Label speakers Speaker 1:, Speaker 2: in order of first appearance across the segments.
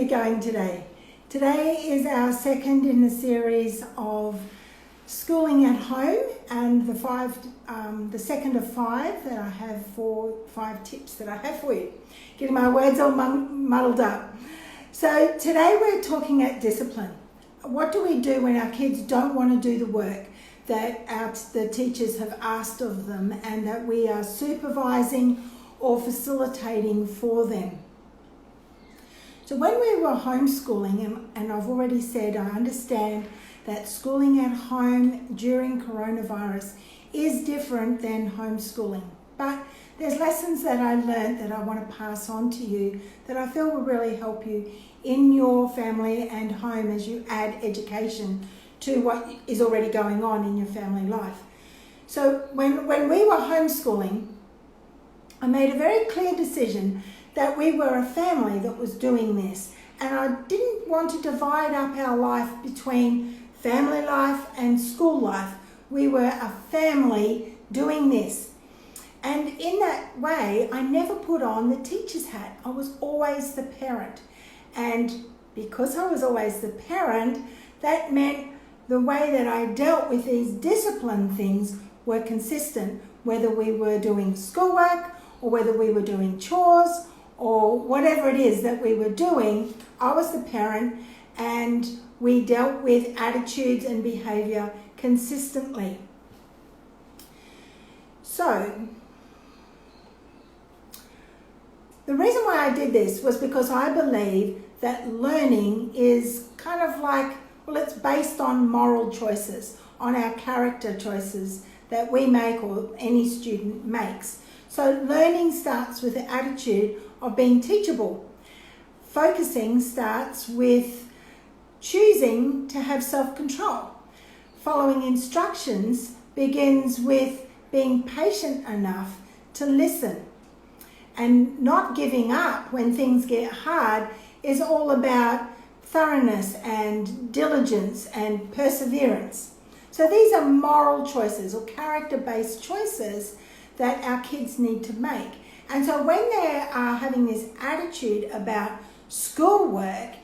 Speaker 1: you going today? Today is our second in the series of schooling at home, and the second of 5 that I have for 5 tips that I have for you. Getting my words all muddled up. So today we're talking at discipline. What do we do when our kids don't want to do the work that the teachers have asked of them and that we are supervising or facilitating for them? So when we were homeschooling, and I've already said I understand that schooling at home during coronavirus is different than homeschooling, but there's lessons that I learned that I want to pass on to you that I feel will really help you in your family and home as you add education to what is already going on in your family life. So when we were homeschooling, I made a very clear decision that we were a family that was doing this, and I didn't want to divide up our life between family life and school life. We were a family doing this, and in that way I never put on the teacher's hat. I was always the parent, and because I was always the parent, that meant the way that I dealt with these discipline things were consistent, whether we were doing schoolwork or whether we were doing chores or whatever it is that we were doing. I was the parent, and we dealt with attitudes and behaviour consistently. So, the reason why I did this was because I believe that learning is kind of like, well, it's based on moral choices, on our character choices that we make or any student makes. So learning starts with the attitude of being teachable. Focusing starts with choosing to have self-control. Following instructions begins with being patient enough to listen. And not giving up when things get hard is all about thoroughness and diligence and perseverance. So these are moral choices or character-based choices that our kids need to make. And so when they are having this attitude about schoolwork,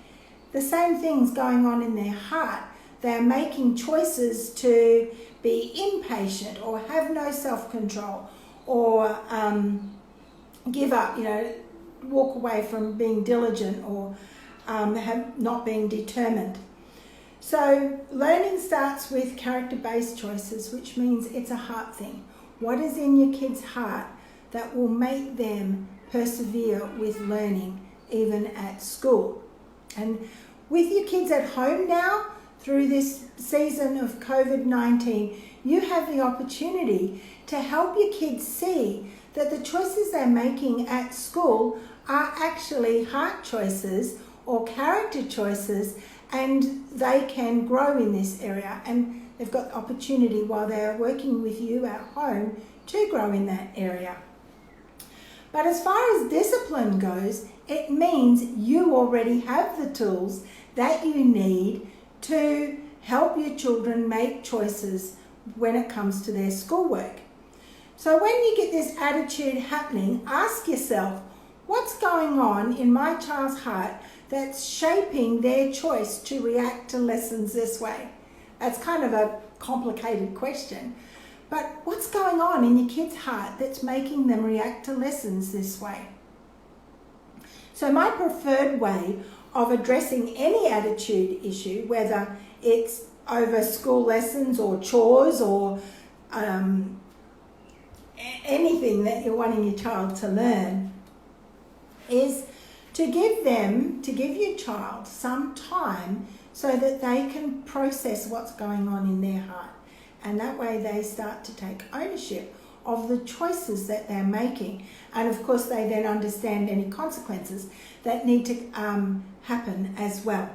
Speaker 1: the same thing's going on in their heart. They're making choices to be impatient or have no self-control or give up, walk away from being diligent or not being determined. So learning starts with character-based choices, which means it's a heart thing. What is in your kid's heart that will make them persevere with learning even at school? And with your kids at home now, through this season of COVID-19, you have the opportunity to help your kids see that the choices they're making at school are actually heart choices or character choices, and they can grow in this area. And they've got the opportunity while they're working with you at home to grow in that area. But as far as discipline goes, it means you already have the tools that you need to help your children make choices when it comes to their schoolwork. So when you get this attitude happening, ask yourself, what's going on in my child's heart that's shaping their choice to react to lessons this way? That's kind of a complicated question. But what's going on in your kid's heart that's making them react to lessons this way? So my preferred way of addressing any attitude issue, whether it's over school lessons or chores or anything that you're wanting your child to learn, is to give your child some time so that they can process what's going on in their heart. And that way they start to take ownership of the choices that they're making. And of course they then understand any consequences that need to happen as well.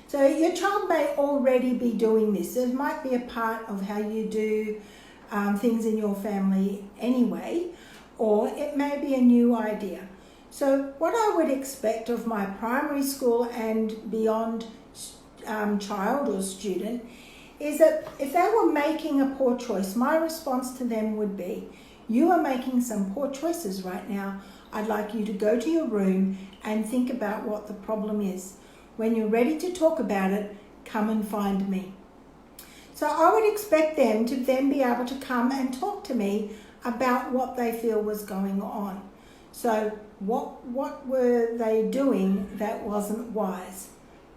Speaker 1: So your child may already be doing this. It might be a part of how you do things in your family anyway, or it may be a new idea. So what I would expect of my primary school and beyond child or student is that if they were making a poor choice, my response to them would be, you are making some poor choices right now. I'd like you to go to your room and think about what the problem is. When you're ready to talk about it, come and find me. So I would expect them to then be able to come and talk to me about what they feel was going on. So what were they doing that wasn't wise?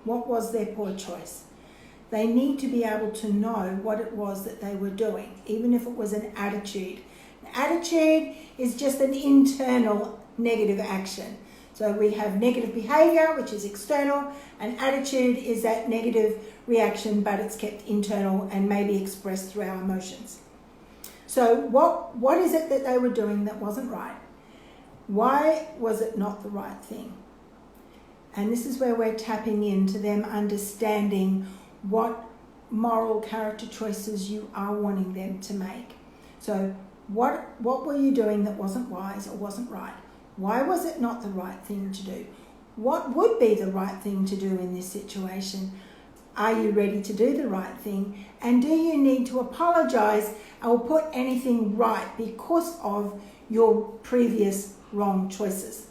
Speaker 1: What was their poor choice? They need to be able to know what it was that they were doing, even if it was an attitude. An attitude is just an internal negative action. So we have negative behaviour, which is external, and attitude is that negative reaction, but it's kept internal and maybe expressed through our emotions. So what is it that they were doing that wasn't right? Why was it not the right thing? And this is where we're tapping into them understanding what moral character choices you are wanting them to make. So what were you doing that wasn't wise or wasn't right? Why was it not the right thing to do? What would be the right thing to do in this situation? Are you ready to do the right thing? And do you need to apologise or put anything right because of your previous wrong choices?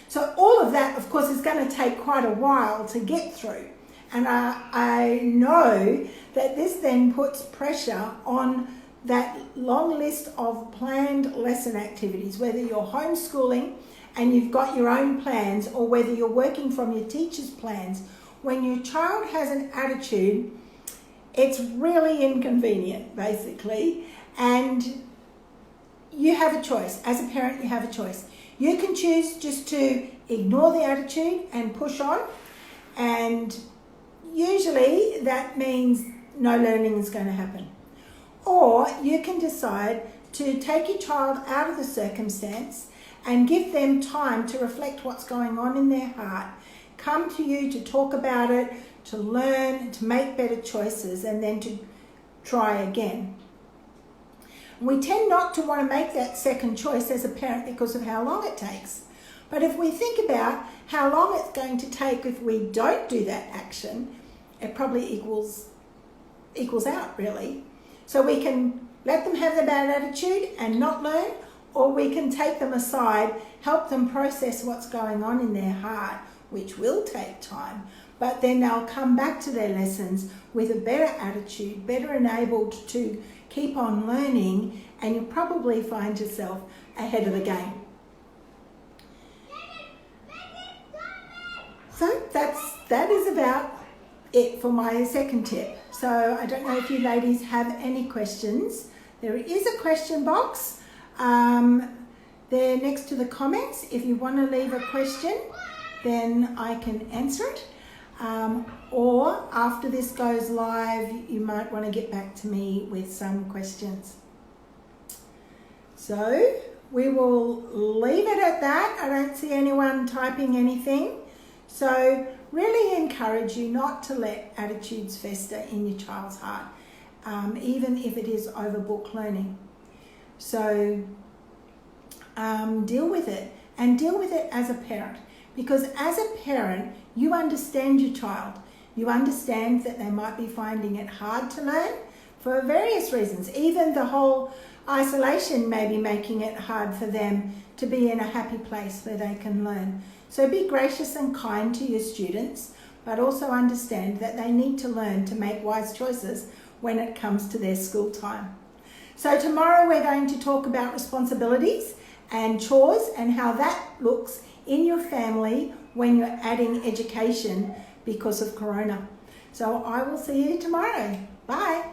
Speaker 1: So all of that, of course, is going to take quite a while to get through. And I know that this then puts pressure on that long list of planned lesson activities, whether you're homeschooling and you've got your own plans or whether you're working from your teacher's plans. When your child has an attitude, it's really inconvenient, basically, and you have a choice. As a parent, you have a choice. You can choose just to ignore the attitude and push on, and usually that means no learning is going to happen. Or you can decide to take your child out of the circumstance and give them time to reflect what's going on in their heart, come to you to talk about it, to learn, to make better choices, and then to try again. We tend not to want to make that second choice as a parent because of how long it takes. But if we think about how long it's going to take if we don't do that action, it probably equals out, really. So we can let them have the bad attitude and not learn, or we can take them aside, help them process what's going on in their heart, which will take time, but then they'll come back to their lessons with a better attitude, better enabled to keep on learning, and you'll probably find yourself ahead of the game. So that is about it for my second tip. So I don't know if you ladies have any questions. There is a question box there next to the comments. If you want to leave a question, then I can answer it. Or after this goes live, you might want to get back to me with some questions. So we will leave it at that. I don't see anyone typing anything. So really encourage you not to let attitudes fester in your child's heart, even if it is over book learning. So deal with it, and deal with it as a parent, because as a parent, you understand your child. You understand that they might be finding it hard to learn for various reasons. Even the whole isolation may be making it hard for them to be in a happy place where they can learn. So be gracious and kind to your students, but also understand that they need to learn to make wise choices when it comes to their school time. So tomorrow we're going to talk about responsibilities and chores and how that looks in your family when you're adding education because of Corona. So I will see you tomorrow. Bye.